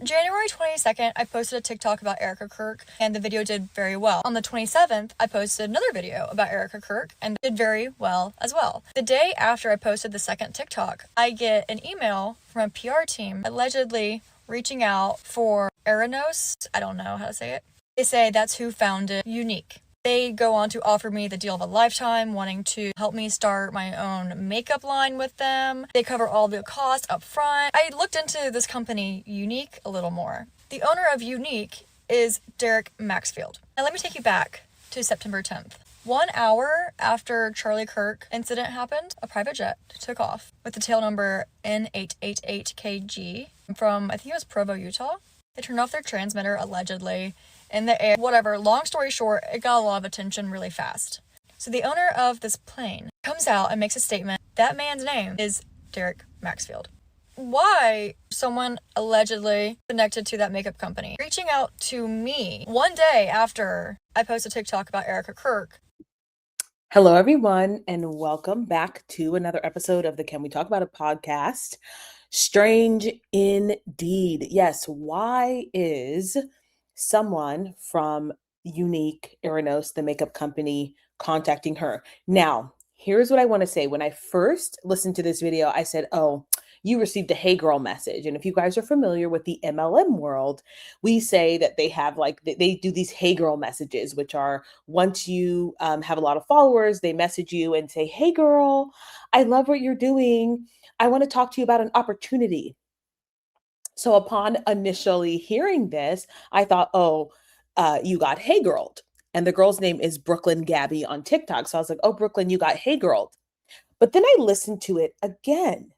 January 22nd, I posted a TikTok about Erika Kirk, and the video did very well. On the 27th, I posted another video about Erika Kirk, and did very well as well. The day after I posted the second TikTok, I get an email from a PR team allegedly reaching out for Eranos. I don't know how to say it. They say that's who founded Unique. They go on to offer me the deal of a lifetime, wanting to help me start my own makeup line with them. They cover all the costs up front. I looked into this company, Unique, a little more. The owner of Unique is Derek Maxfield. Now let me take you back to September 10th. 1 hour after Charlie Kirk incident happened, a private jet took off with the tail number N888KG from, I think it was Provo, Utah. They turned off their transmitter, allegedly, in the air. Whatever, long story short, it got a lot of attention really fast. So the owner of this plane comes out and makes a statement. That man's name is Derek Maxfield. Why someone allegedly connected to that makeup company reaching out to me 1 day after I posted a TikTok about Erika Kirk? Hello, everyone, and welcome back to another episode of the Can We Talk About It podcast. Strange indeed. Yes, why is someone from Unique Eranos, the makeup company, contacting her? Now, here's what I want to say. When I first listened to this video, I said, oh, you received a hey girl message. And if you guys are familiar with the MLM world, we say that they have they do these hey girl messages, which are once you have a lot of followers, they message you and say, hey girl, I love what you're doing. I want to talk to you about an opportunity. So upon initially hearing this, I thought, oh, you got hey girled. And the girl's name is Brooklyn Gabby on TikTok. So I was like, oh, Brooklyn, you got hey girled. But then I listened to it again.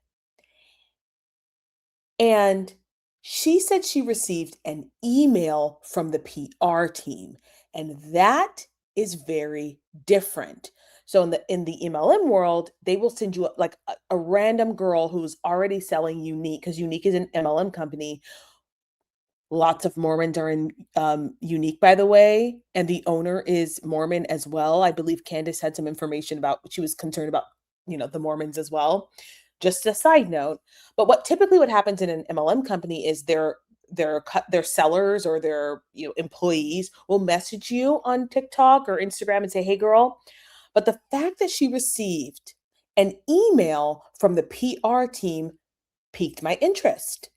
And she said she received an email from the PR team, and that is very different. So in the MLM world, they will send you a random girl who's already selling Unique, because Unique is an MLM company. Lots of Mormons are in Unique, by the way, and the owner is Mormon as well. I believe Candace had some information about, she was concerned about, the Mormons as well. Just a side note. But what happens in an MLM company is their sellers or their employees will message you on TikTok or Instagram and say, hey girl. But the fact that she received an email from the PR team piqued my interest.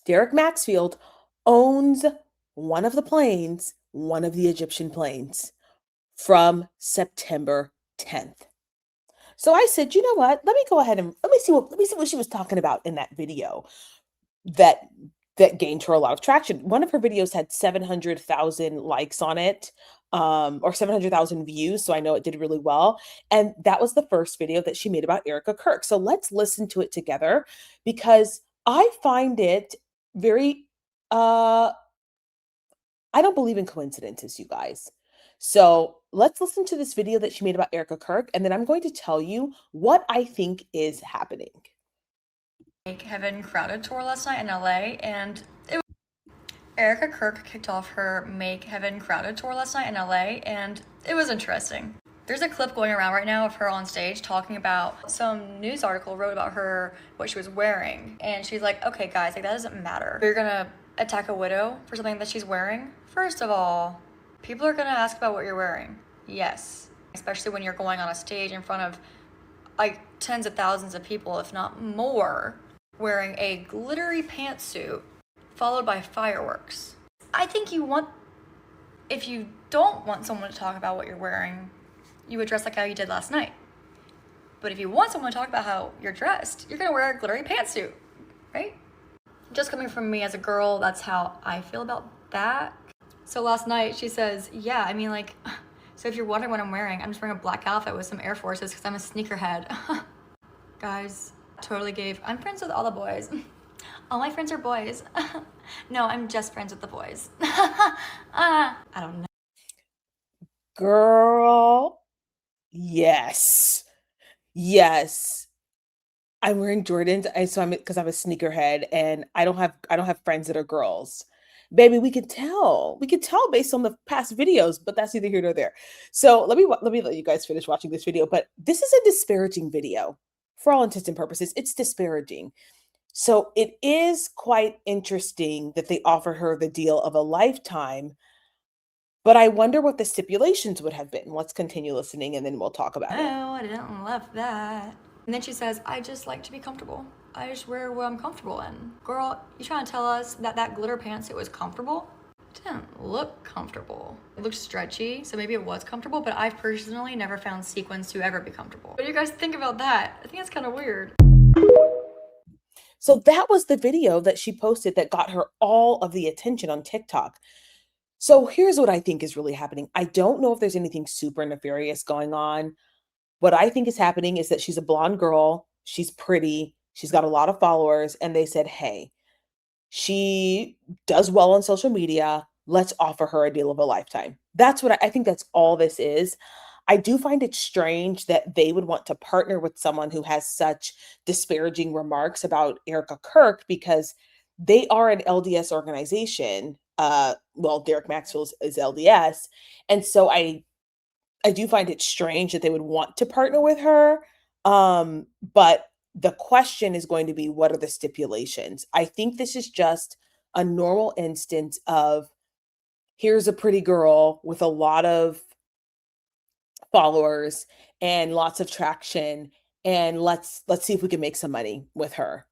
Derek Maxfield owns one of the Egyptian planes from September 10th. So I said, you know what? Let me go ahead and let me see what she was talking about in that video that gained her a lot of traction. One of her videos had 700,000 likes on it, or 700,000 views. So I know it did really well. And that was the first video that she made about Erika Kirk. So let's listen to it together, because I find it very, I don't believe in coincidences, you guys. So let's listen to this video that she made about Erika Kirk, and then I'm going to tell you what I think is happening. Make Heaven Crowded tour last night in LA, and Erika Kirk kicked off her Make Heaven Crowded tour last night in LA, and it was interesting. There's a clip going around right now of her on stage talking about some news article wrote about her, what she was wearing, and she's like, okay guys, that doesn't matter. You're gonna attack a widow for something that she's wearing? First of all, people are gonna ask about what you're wearing. Yes, especially when you're going on a stage in front of tens of thousands of people, if not more, wearing a glittery pantsuit followed by fireworks. I think if you don't want someone to talk about what you're wearing, you would dress like how you did last night. But if you want someone to talk about how you're dressed, you're gonna wear a glittery pantsuit, right? Just coming from me as a girl, that's how I feel about that. So last night she says, yeah, so if you're wondering what I'm wearing, I'm just wearing a black outfit with some Air Forces because I'm a sneakerhead. Guys, I'm friends with all the boys. All my friends are boys. No, I'm just friends with the boys. I don't know. Girl, yes. I'm wearing Jordans, because I'm a sneakerhead, and I don't have friends that are girls. Baby, we could tell based on the past videos, but that's neither here nor there. So let me let you guys finish watching this video. But this is a disparaging video for all intents and purposes. It's disparaging. So it is quite interesting that they offered her the deal of a lifetime, but I wonder what the stipulations would have been. Let's continue listening and then we'll talk about it. No, I didn't love that. And then she says, I just like to be comfortable. I just wear what I'm comfortable in. Girl, you trying to tell us that that glitter pantsuit was comfortable? It didn't look comfortable. It looked stretchy, so maybe it was comfortable, but I've personally never found sequins to ever be comfortable. What do you guys think about that? I think it's kind of weird. So that was the video that she posted that got her all of the attention on TikTok. So here's what I think is really happening. I don't know if there's anything super nefarious going on. What I think is happening is that she's a blonde girl, she's pretty, she's got a lot of followers, and they said, hey, she does well on social media. Let's offer her a deal of a lifetime. That's what I think that's all this is. I do find it strange that they would want to partner with someone who has such disparaging remarks about Erika Kirk because they are an LDS organization. Well, Derek Maxwell is LDS. And so I do find it strange that they would want to partner with her. But the question is going to be, what are the stipulations? I think this is just a normal instance of here's a pretty girl with a lot of followers and lots of traction, and let's see if we can make some money with her.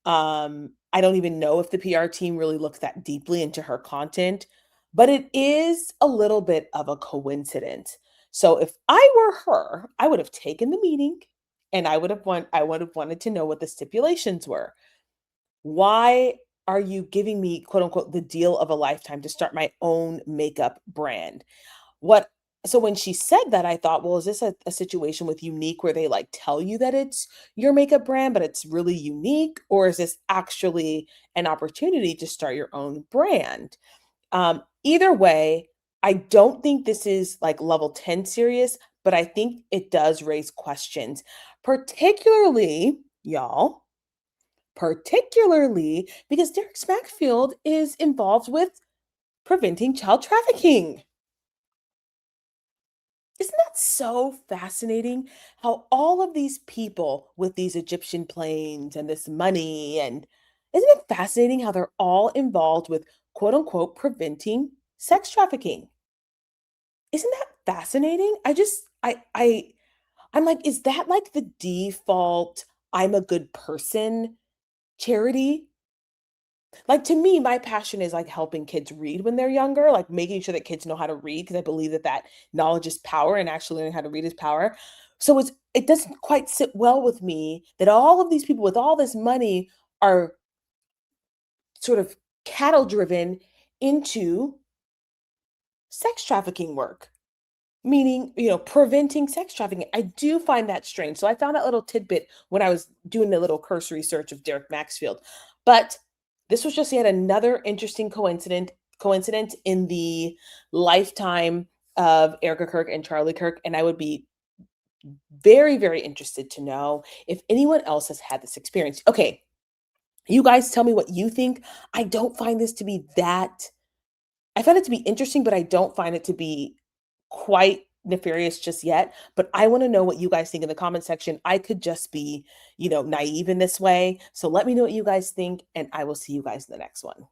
I don't even know if the PR team really looked that deeply into her content, but it is a little bit of a coincidence. So if I were her, I would have taken the meeting and I would have wanted to know what the stipulations were. Why are you giving me quote unquote the deal of a lifetime to start my own makeup brand? What so when she said that, I thought, well, is this a situation with Unique where they like tell you that it's your makeup brand, but it's really unique? Or is this actually an opportunity to start your own brand? Either way, I don't think this is like level 10 serious, but I think it does raise questions, particularly, y'all, particularly because Derek Smackfield is involved with preventing child trafficking. Isn't that so fascinating how all of these people with these Egyptian planes and this money and isn't it fascinating how they're all involved with quote unquote preventing sex trafficking? Isn't that fascinating? I'm like, is that like the default I'm a good person charity? Like to me, my passion is like helping kids read when they're younger, like making sure that kids know how to read because I believe that knowledge is power and actually learning how to read is power. So it doesn't quite sit well with me that all of these people with all this money are sort of cattle driven into sex trafficking work, meaning, preventing sex trafficking. I do find that strange. So I found that little tidbit when I was doing the little cursory search of Derek Maxfield. But this was just yet another interesting coincidence in the lifetime of Erika Kirk and Charlie Kirk. And I would be very, very interested to know if anyone else has had this experience. Okay, you guys tell me what you think. I don't find this to be that I find it to be interesting, but I don't find it to be quite nefarious just yet. But I want to know what you guys think in the comment section. I could just be, naive in this way. So let me know what you guys think, and I will see you guys in the next one.